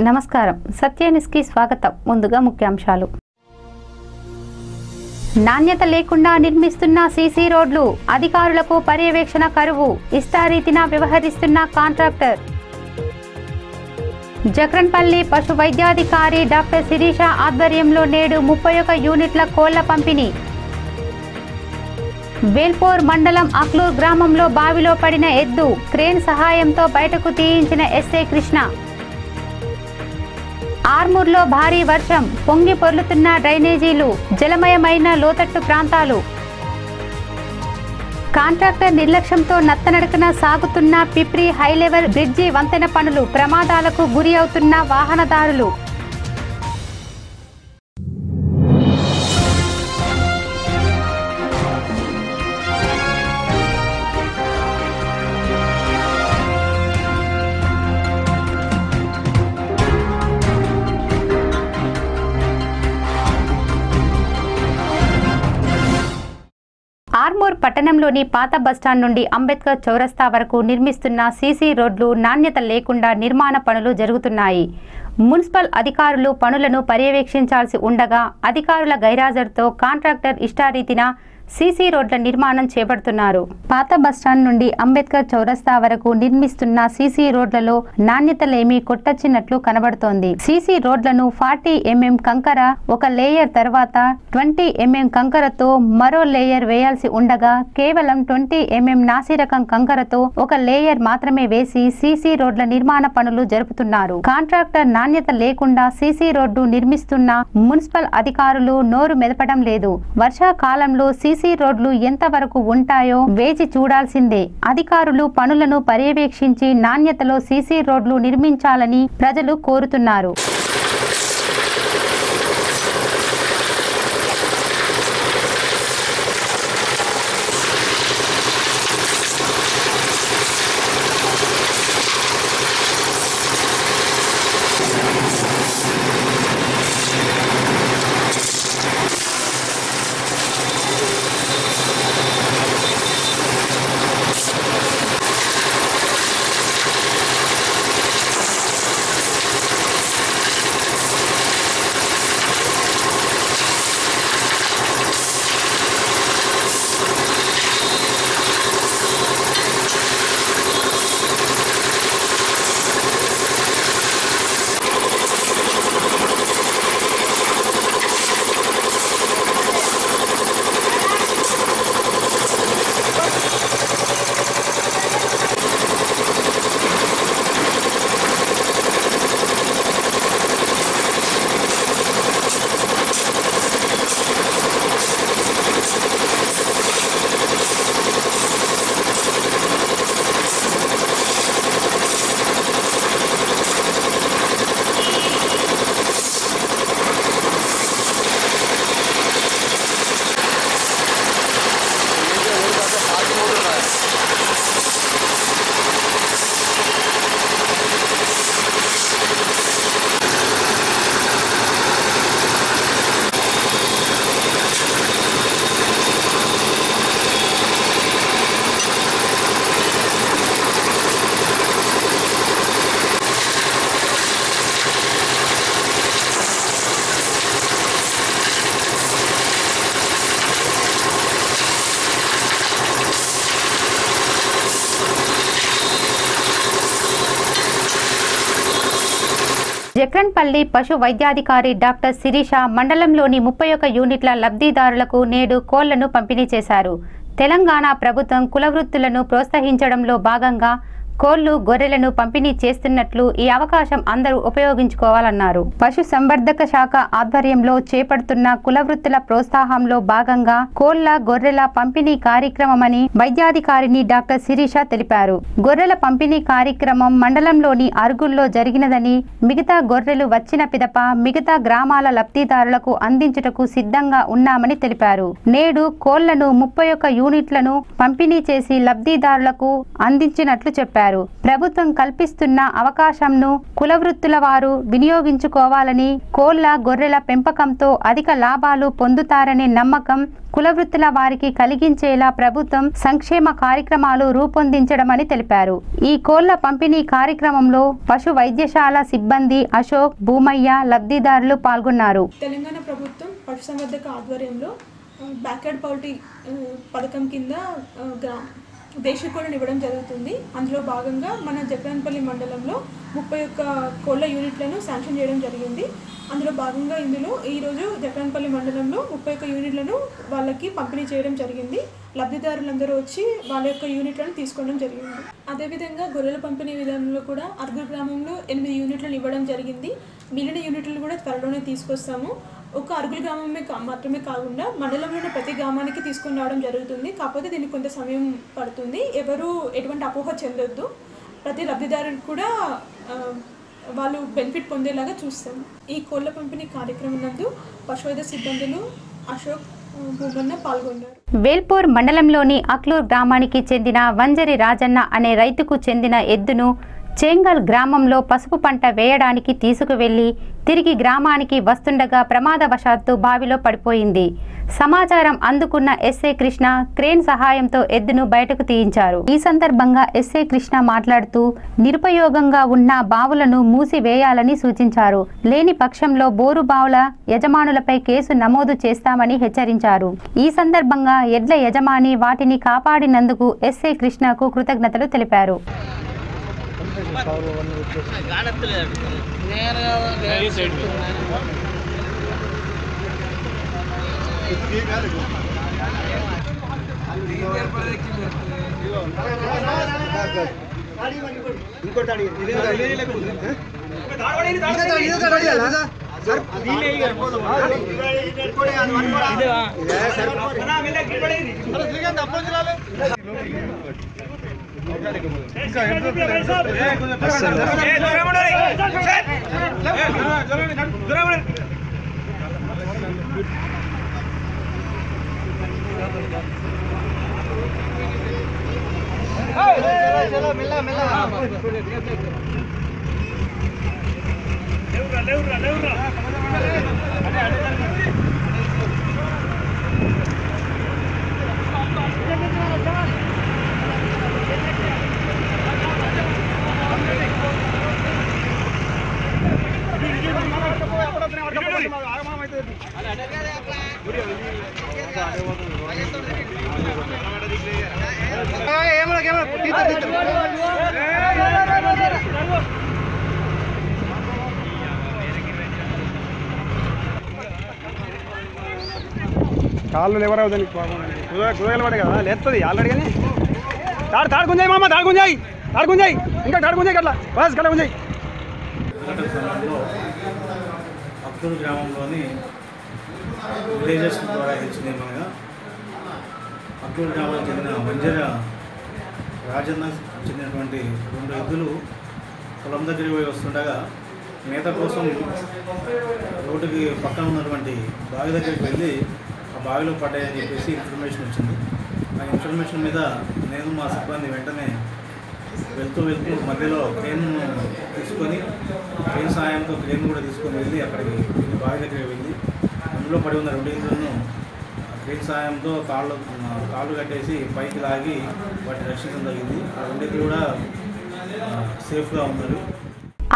నమస్కారం సత్య న్యూస్ కి స్వాగతం. ముందుగా ముఖ్యాంశాలు. నాణ్యత లేకుండా నిర్మిస్తున్న సీసీ రోడ్లు, అధికారులకు పర్యవేక్షణ కరువు, ఇష్టారీతిన వ్యవహరిస్తున్న కాంట్రాక్టర్. జక్రన్పల్లి పశు వైద్యాధికారి డాక్టర్ శిరీష ఆధ్వర్యంలో నేడు 31 యూనిట్ల కోళ్ల పంపిణీ. వేల్పూర్ మండలం అక్లూర్ గ్రామంలో బావిలో పడిన ఎద్దు క్రేన్ సహాయంతో బయటకు తీయించిన ఎస్ఐ కృష్ణ. ఆర్మూర్లో భారీ వర్షం, పొంగి పొర్లుతున్న డ్రైనేజీలు, జలమయమైన లోతట్టు ప్రాంతాలు. కాంట్రాక్టర్ నిర్లక్ష్యంతో నత్తనడకన సాగుతున్న పిప్రి హైలెవెల్ బ్రిడ్జి వంతెన పనులు, ప్రమాదాలకు గురి అవుతున్న వాహనదారులు. ఆర్మూర్ పట్టణంలోని పాత బస్టాండ్ నుండి అంబేద్కర్ చౌరస్తా వరకు నిర్మిస్తున్న సీసీ రోడ్లు నాణ్యత లేకుండా నిర్మాణ పనులు జరుగుతున్నాయి. మున్సిపల్ అధికారులు పనులను పర్యవేక్షించాల్సి ఉండగా అధికారుల గైరాజర్తో కాంట్రాక్టర్ ఇష్టారీతిన సీసీ రోడ్ల నిర్మాణం చేపడుతున్నారు. పాత బస్టాండ్ నుండి అంబేద్కర్ చౌరస్తా వరకు నిర్మిస్తున్న సీసీ రోడ్లలో నాణ్యతలేమీ కొట్టొచ్చినట్లు కనబడుతోంది. సీసీ రోడ్లను 40 mm కంకర ఒక లేయర్ తర్వాత 20 mm కంకరతో మరో లేయర్ వేయాల్సి ఉండగా కేవలం 20 mm నాసిరకం కంకరతో ఒక లేయర్ మాత్రమే వేసి సీసీ రోడ్ల నిర్మాణ పనులు జరుపుతున్నారు. కాంట్రాక్టర్ నాణ్యత లేకుండా సీసీ రోడ్డు నిర్మిస్తున్న మున్సిపల్ అధికారులు నోరు మెదపడం లేదు. వర్షాకాలంలో సీసీ రోడ్లు ఎంతవరకు ఉంటాయో వేచి చూడాల్సిందే. అధికారులు పనులను పర్యవేక్షించి నాణ్యతలో సీసీ రోడ్లు నిర్మించాలని ప్రజలు కోరుతున్నారు. జక్రన్పల్లి పశు వైద్యాధికారి డాక్టర్ శిరీష మండలంలోని 31 యూనిట్ల లబ్ధిదారులకు నేడు కోళ్లను పంపిణీ చేశారు. తెలంగాణ ప్రభుత్వం కుల వృత్తులను ప్రోత్సహించడంలో భాగంగా కోళ్లు, గొర్రెలను పంపిణీ చేస్తున్నట్లు ఈ అవకాశం అందరూ ఉపయోగించుకోవాలన్నారు. పశు సంవర్ధక శాఖ ఆధ్వర్యంలో చేపడుతున్న కుల వృత్తుల ప్రోత్సాహంలో భాగంగా కోళ్ల, గొర్రెల పంపిణీ కార్యక్రమమని వైద్యాధికారిని డాక్టర్ శిరీష తెలిపారు. గొర్రెల పంపిణీ కార్యక్రమం మండలంలోని అరుగుల్లో జరిగినదని, మిగతా గొర్రెలు వచ్చిన పిదప మిగతా గ్రామాల లబ్ధిదారులకు అందించుటకు సిద్ధంగా ఉన్నామని తెలిపారు. నేడు కోళ్లను 31 యూనిట్లను పంపిణీ చేసి లబ్ధిదారులకు అందించినట్లు చెప్పారు. తెలిపారు. ప్రభుత్వం కల్పిస్తున్న అవకాశంను కుల వృత్తుల వారు వినియోగించుకోవాలని, కోళ్ల గొర్రెల పెంపకంతో అధిక లాభాలు పొందుతారనే నమ్మకం కుల వృత్తుల వారికి కలిగించేలా ప్రభుత్వం సంక్షేమ కార్యక్రమాలు రూపొందించడమని తెలిపారు. ఈ కోళ్ల పంపిణీ కార్యక్రమంలో పశు వైద్యశాల సిబ్బంది అశోక్, భూమయ్య, లబ్ధిదారులు పాల్గొన్నారు. తెలంగాణ ప్రభుత్వం పశుసంవర్ధక ఆధ్వర్యంలో బ్యాక్యార్డ్ పౌల్ట్రీ పథకం కింద దేశీ కోళ్ళను ఇవ్వడం జరుగుతుంది. అందులో భాగంగా మన జక్రాన్పల్లి మండలంలో 31 కోళ్ళ యూనిట్లను శాంక్షన్ చేయడం జరిగింది. అందులో భాగంగా ఈరోజు జక్రాన్పల్లి మండలంలో 31 యూనిట్లను వాళ్ళకి పంపిణీ చేయడం జరిగింది. లబ్ధిదారులందరూ వచ్చి వాళ్ళ యొక్క యూనిట్లను తీసుకోవడం జరిగింది. అదేవిధంగా గొర్రెల పంపిణీ విధానంలో కూడా అర్గుల్ గ్రామంలో 8 యూనిట్లను ఇవ్వడం జరిగింది. మిగిలిన యూనిట్లు కూడా త్వరలోనే తీసుకొస్తాము. ఒక అర్గుల్ గ్రామమే మాత్రమే కాకుండా మండలంలోని ప్రతి గ్రామానికి తీసుకొని రావడం జరుగుతుంది. కాకపోతే దీనికి కొంత సమయం పడుతుంది. ఎవరు ఎటువంటి అపోహ చెందొద్దు. ప్రతి లబ్ధిదారునికి కూడా వాళ్ళు బెనిఫిట్ పొందేలాగా చూస్తాం. ఈ కోళ్ల పంపిణీ కార్యక్రమం నందు పశువైద్య సిబ్బందులు అశోక్, భూమన్న పాల్గొన్నారు. వేల్పూర్ మండలంలోని అక్లూర్ గ్రామానికి చెందిన వంజరి రాజన్న అనే రైతుకు చెందిన ఎద్దును చెంగల్ గ్రామంలో పసుపు పంట వేయడానికి తీసుకువెళ్లి తిరిగి గ్రామానికి వస్తుండగా ప్రమాదవశాత్తు బావిలో పడిపోయింది. సమాచారం అందుకున్న ఎస్ఏ కృష్ణ క్రేన్ సహాయంతో ఎద్దును బయటకు తీయించారు. ఈ సందర్భంగా ఎస్ఏ కృష్ణ మాట్లాడుతూ నిరుపయోగంగా ఉన్న బావులను మూసివేయాలని సూచించారు. లేని పక్షంలో బోరు బావుల యజమానులపై కేసు నమోదు చేస్తామని హెచ్చరించారు. ఈ సందర్భంగా ఎడ్ల యజమాని వాటిని కాపాడినందుకు ఎస్ఏ కృష్ణకు కృతజ్ఞతలు తెలిపారు. కాళ్ళు ఎవరవు దానికి కుదరలు పడే కదా లేస్తుంది ఆల్రెడీ కానీ తాడు గుంజాయి మామ తాడు గుంజాయి ఇంకా తాడు గుంజాయి అట్లా బస్ కట్ట గుంజాయి. అక్లూరు గ్రామంలోని విలేజెస్ ద్వారా తెచ్చింది మనగా అక్లూరు గ్రామానికి చెందిన వంజర రాజన్న చెందినటువంటి 2 ఎద్దులు పొలం దగ్గరికి పోయి వస్తుండగా మేత కోసం రోడ్డుకి పక్కన ఉన్నటువంటి బావి దగ్గరికి వెళ్ళి ఆ బావిలో పడ్డాయని చెప్పేసి ఇన్ఫర్మేషన్ వచ్చింది. ఆ ఇన్ఫర్మేషన్ మీద నేను మా సిబ్బంది వెంటనే వెళ్తూ మధ్యలో క్రేన్ తీసుకొని క్రేన్ సహాయంతో క్రేన్ కూడా తీసుకొని వెళ్ళి అక్కడికి బావి దగ్గరికి వెళ్ళి అందులో పడి ఉన్న 2 ఎద్దులను క్రేన్ సహాయంతో కాళ్ళు కట్టేసి పైకి లాగి వాటిని రక్షించడం జరిగింది. ఆ 2 ఎద్దులు కూడా సేఫ్గా ఉన్నారు.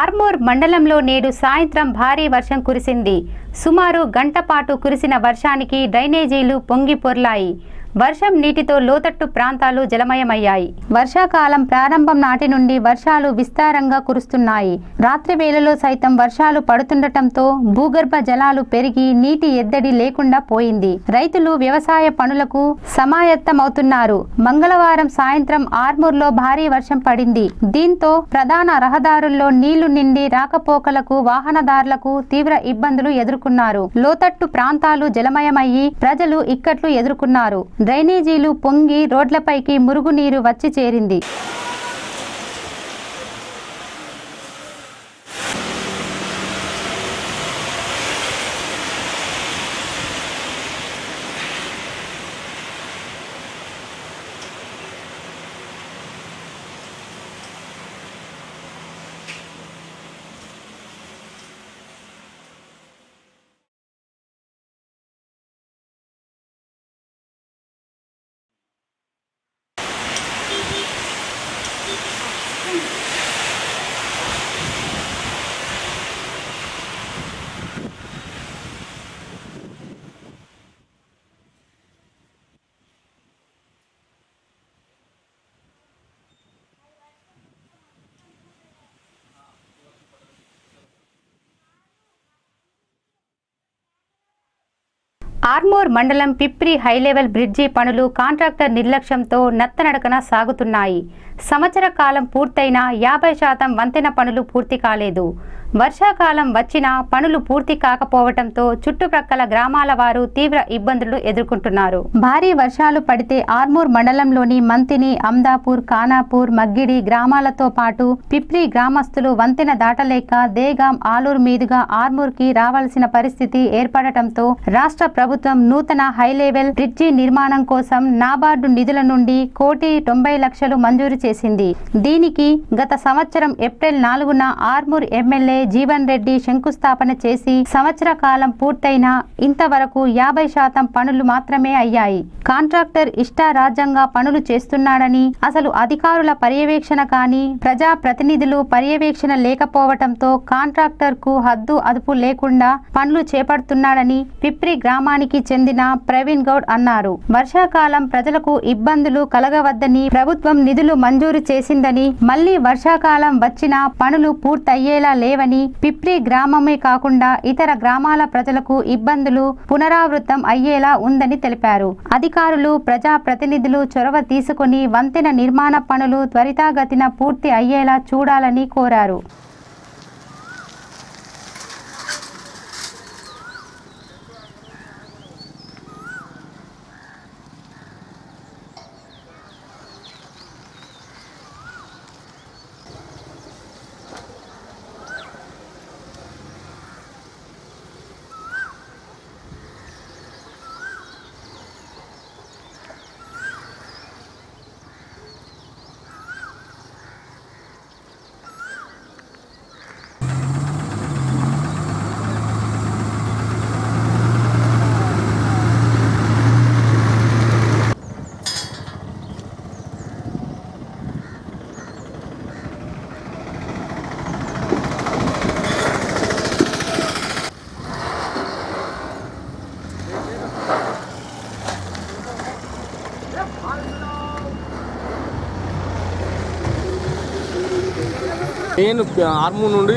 ఆర్మూర్ మండలంలో నేడు సాయంత్రం భారీ వర్షం కురిసింది. సుమారు గంట పాటు కురిసిన వర్షానికి డ్రైనేజీలు పొంగి పొర్లాయి. వర్షం నీటితో లోతట్టు ప్రాంతాలు జలమయమయ్యాయి. వర్షాకాలం ప్రారంభం నాటి నుండి వర్షాలు విస్తారంగా కురుస్తున్నాయి. రాత్రి వేళలో సైతం వర్షాలు పడుతుండటంతో భూగర్భ జలాలు పెరిగి నీటి ఎద్దడి లేకుండా పోయింది. రైతులు వ్యవసాయ పనులకు సమాయత్తమవుతున్నారు. మంగళవారం సాయంత్రం ఆర్మూర్లో భారీ వర్షం పడింది. దీంతో ప్రధాన రహదారుల్లో నీళ్లు నిండి రాకపోకలకు వాహనదారులకు తీవ్ర ఇబ్బందులు ఎదుర్కొన్నారు. లోతట్టు ప్రాంతాలు జలమయమయ్యి ప్రజలు ఇక్కట్లు ఎదుర్కొన్నారు. డ్రైనేజీలు పొంగి రోడ్లపైకి మురుగునీరు వచ్చి చేరింది. ఆర్మూర్ మండలం పిప్రి హైలెవెల్ బ్రిడ్జి పనులు కాంట్రాక్టర్ నిర్లక్ష్యంతో నత్తనడకన సాగుతున్నాయి. సంవత్సర కాలం పూర్తయినా 50% వంతెన పనులు పూర్తి కాలేదు. వర్షాకాలం వచ్చినా పనులు పూర్తి కాకపోవడంతో చుట్టుప్రక్కల గ్రామాల వారు తీవ్ర ఇబ్బందులు ఎదుర్కొంటున్నారు. భారీ వర్షాలు పడితే ఆర్మూర్ మండలంలోని మంతిని, అమ్దాపూర్, ఖానాపూర్, మగ్గిడి గ్రామాలతో పాటు పిప్రి గ్రామస్తులు వంతెన దాటలేక దేగాం, ఆలూరు మీదుగా ఆర్మూర్ కి రావాల్సిన పరిస్థితి ఏర్పడటంతో రాష్ట్ర ప్రభుత్వం నూతన హైలెవెల్ బ్రిడ్జి నిర్మాణం కోసం నాబార్డు నిధుల నుండి 1,90,00,000 మంజూరు చేసింది. దీనికి గత సంవత్సరం ఏప్రిల్ 4న ఆర్మూర్ ఎమ్మెల్యే జీవన్ రెడ్డి శంకుస్థాపన చేసి సంవత్సర కాలం పూర్తయినా ఇంతవరకు 50% పనులు మాత్రమే అయ్యాయి. కాంట్రాక్టర్ ఇష్టారాజ్యంగా పనులు చేస్తున్నాడని, అసలు అధికారుల పర్యవేక్షణ కానీ ప్రజా ప్రతినిధులు పర్యవేక్షణ లేకపోవడంతో కాంట్రాక్టర్ కు హద్దు అదుపు లేకుండా పనులు చేపడుతున్నాడని పిప్రి గ్రామానికి చెందిన ప్రవీణ్ గౌడ్ అన్నారు. వర్షాకాలం ప్రజలకు ఇబ్బందులు కలగవద్దని ప్రభుత్వం నిధులు మంజూరు చేసిందని, మళ్లీ వర్షాకాలం వచ్చినా పనులు పూర్తయ్యేలా లేవని, పిప్రి గ్రామమే కాకుండా ఇతర గ్రామాల ప్రజలకు ఇబ్బందులు పునరావృతం అయ్యేలా ఉందని తెలిపారు. అధికారులు, ప్రజా ప్రతినిధులు చొరవ తీసుకుని వంతెన నిర్మాణ పనులు త్వరితగతిన పూర్తి అయ్యేలా చూడాలని కోరారు. నేను ఆర్మూర్ నుండి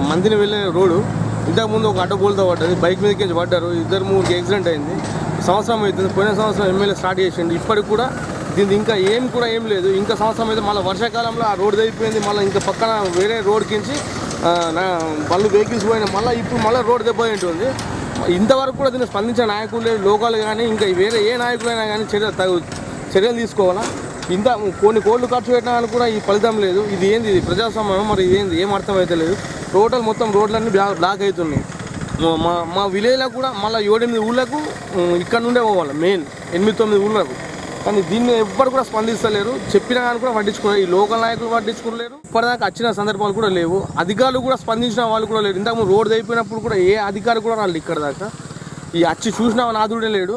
మందిని వెళ్ళే రోడ్డు ఇంతకుముందు ఒక అడ్డగోలుతో పడ్డది, బైక్ మీదకి పడ్డారు, 2-3 యాక్సిడెంట్ అయింది. సంవత్సరం అవుతుంది. పోయిన సంవత్సరం ఎమ్మెల్యే స్టార్ట్ చేసిండు, ఇప్పటికి కూడా దీనికి ఇంకా ఏం లేదు. ఇంకా సంవత్సరం అయితే మళ్ళీ వర్షాకాలంలో ఆ రోడ్డు అయిపోయింది, మళ్ళీ ఇంకా పక్కన వేరే రోడ్ కించి బళ్ళు వెహికల్స్ పోయినా మళ్ళీ ఇప్పుడు మళ్ళీ రోడ్ దెబ్బ ఉంటుంది. ఇంతవరకు కూడా దీన్ని స్పందించిన నాయకులు లేదు, లోకల్ కానీ ఇంకా వేరే ఏ నాయకులైనా కానీ చర్యలు తీసుకోవాలా. ఇంత కొన్ని కోట్లు ఖర్చు పెట్టినా కూడా ఈ ఫలితం లేదు. ఇది ఏంది, ఇది ప్రజాస్వామ్యం మరి ఇదేంది, ఏం అర్థం అయితే లేదు. టోటల్ మొత్తం రోడ్లన్నీ బ్లాక్ అవుతున్నాయి. మా విలేజ్లో కూడా మళ్ళీ 7-8 ఊళ్ళకు ఇక్కడ నుండే పోవాలి, మెయిన్ 8-9 ఊళ్ళకు. కానీ దీన్ని ఎవ్వరు కూడా స్పందిస్తలేరు. చెప్పినా కానీ కూడా పట్టించుకోలేరు. ఈ లోకల్ నాయకులు పట్టించుకోలేరు. ఇప్పటిదాకా వచ్చిన సందర్భాలు కూడా లేవు. అధికారులు కూడా స్పందించిన వాళ్ళు కూడా లేరు. ఇంతకు రోడ్డు అయిపోయినప్పుడు కూడా ఏ అధికారి కూడా రాలేదు ఇక్కడ దాకా. ఈ వచ్చి చూసిన నాదుడే లేడు.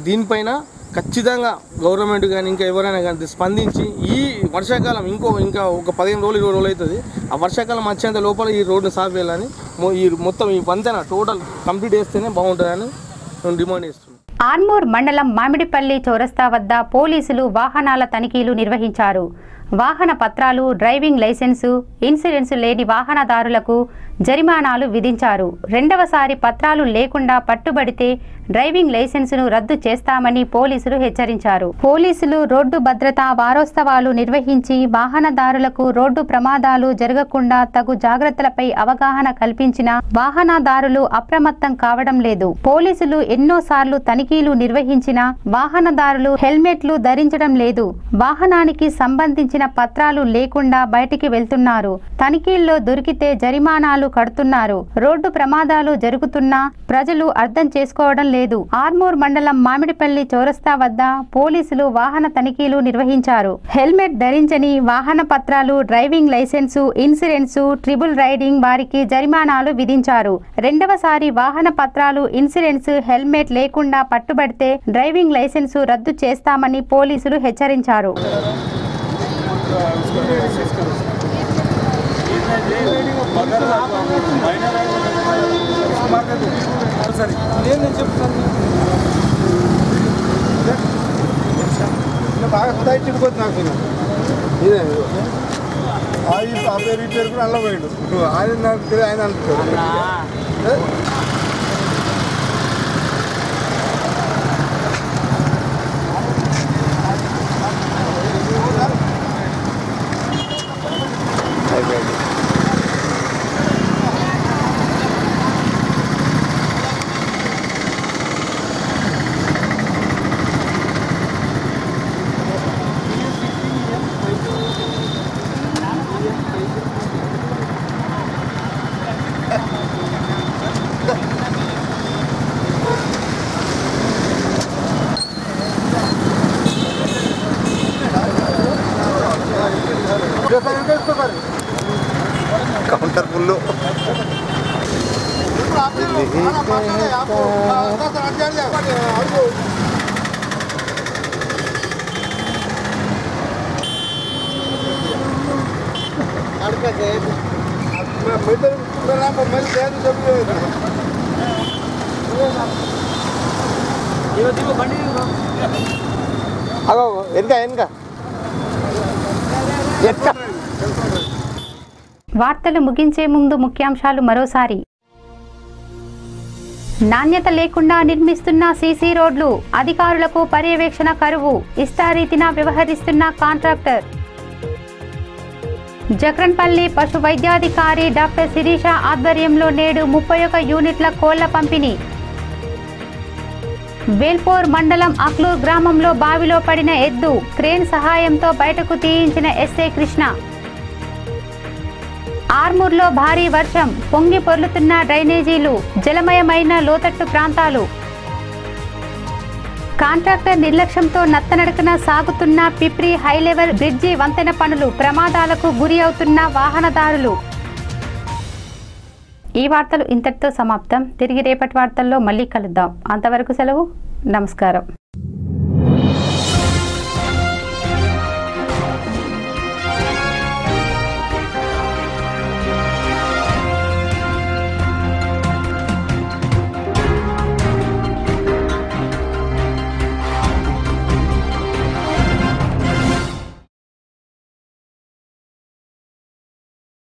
దీనిపైన ఖచ్చితంగా గవర్నమెంట్ కానీ ఇంకా ఎవరైనా కానీ స్పందించి ఈ వర్షాకాలం ఇంకా ఒక 15 రోజులు 20 రోజులు అవుతుంది. ఆ వర్షాకాలం వచ్చేంత లోపల ఈ రోడ్డును సాఫ్ చేయాలని, ఈ మొత్తం ఈ వంతెన టోటల్ కంప్లీట్ చేస్తేనే బాగుంటుందని నేను డిమాండ్ చేస్తున్నాను. ఆర్మూర్ మండలం మామిడిపల్లి చౌరస్తా వద్ద పోలీసులు వాహనాల తనిఖీలు నిర్వహించారు. వాహన పత్రాలు, డ్రైవింగ్ లైసెన్సు, ఇన్సూరెన్సు లేని వాహనదారులకు జరిమానాలు విధించారు. రెండవసారి పత్రాలు లేకుండా పట్టుబడితే డ్రైవింగ్ లైసెన్సును రద్దు చేస్తామని పోలీసులు హెచ్చరించారు. పోలీసులు రోడ్డు భద్రతా వారోత్సవాలు నిర్వహించి వాహనదారులకు రోడ్డు ప్రమాదాలు జరగకుండా తగు జాగ్రత్తలపై అవగాహన కల్పించిన వాహనదారులు అప్రమత్తం కావడం లేదు. పోలీసులు ఎన్నోసార్లు తనిఖీలు నిర్వహించిన వాహనదారులు హెల్మెట్లు ధరించడం లేదు. వాహనానికి సంబంధించిన పత్రాలు లేకుండా బయటికి వెళ్తున్నారు. తనిఖీల్లో దొరికితే జరిమానాలు కడుతున్నారు. రోడ్డు ప్రమాదాలు జరుగుతున్నా ప్రజలు అర్థం చేసుకోవడం లేదు. ఆర్మూర్ మండలం మామిడిపల్లి చౌరస్తా వద్ద పోలీసులు వాహన తనిఖీలు నిర్వహించారు. హెల్మెట్ ధరించని, వాహన పత్రాలు, driving licence, insurance, triple riding వారికి జరిమానాలు విధించారు. రెండవసారి వాహన పత్రాలు, ఇన్సూరెన్స్, హెల్మెట్ లేకుండా పట్టుబడితే డ్రైవింగ్ లైసెన్సు రద్దు చేస్తామని పోలీసులు హెచ్చరించారు. బాగా కుదాయిపోతుంది నాకు. ఇదే ఆ పేరు ఈ పేరు కూడా అల్ల పోయాడు. ఆయన నాకు ఆయన అంటాడు. काउंटर फुल వార్తలు ముగించే ముందు ముఖ్యాంశాలు మరోసారి. నాణ్యత లేకుండా నిర్మిస్తున్న సీసీ రోడ్లు, అధికారులకు పర్యవేక్షణ కరువు, ఇష్టారీతిన వ్యవహరిస్తున్న కాంట్రాక్టర్. జక్రన్పల్లి పశు వైద్యాధికారి డాక్టర్ శిరీష ఆధ్వర్యంలో నేడు 31 యూనిట్ల కోళ్ల పంపిణీ. వేల్పూర్ మండలం అక్లూర్ గ్రామంలో బావిలో పడిన ఎద్దు క్రేన్ సహాయంతో బయటకు తీయించిన ఎస్ఐ కృష్ణ. ఆర్మూర్లో భారీ వర్షం, పొంగి పొర్లుతున్న డ్రైనేజీలు, జలమయమైన లోతట్టు ప్రాంతాలు. కాంట్రాక్టర్ నిర్లక్ష్యంతో నత్తనడకన సాగుతున్న పిప్రి హైలెవెల్ బ్రిడ్జి వంతెన పనులు, ప్రమాదాలకు గురి అవుతున్న వాహనదారులు. ఈ వార్తలు ఇంతటితో సమాప్తం. తిరిగి రేపటి వార్తల్లో మళ్ళీ కలుద్దాం. అంతవరకు సెలవు. నమస్కారం.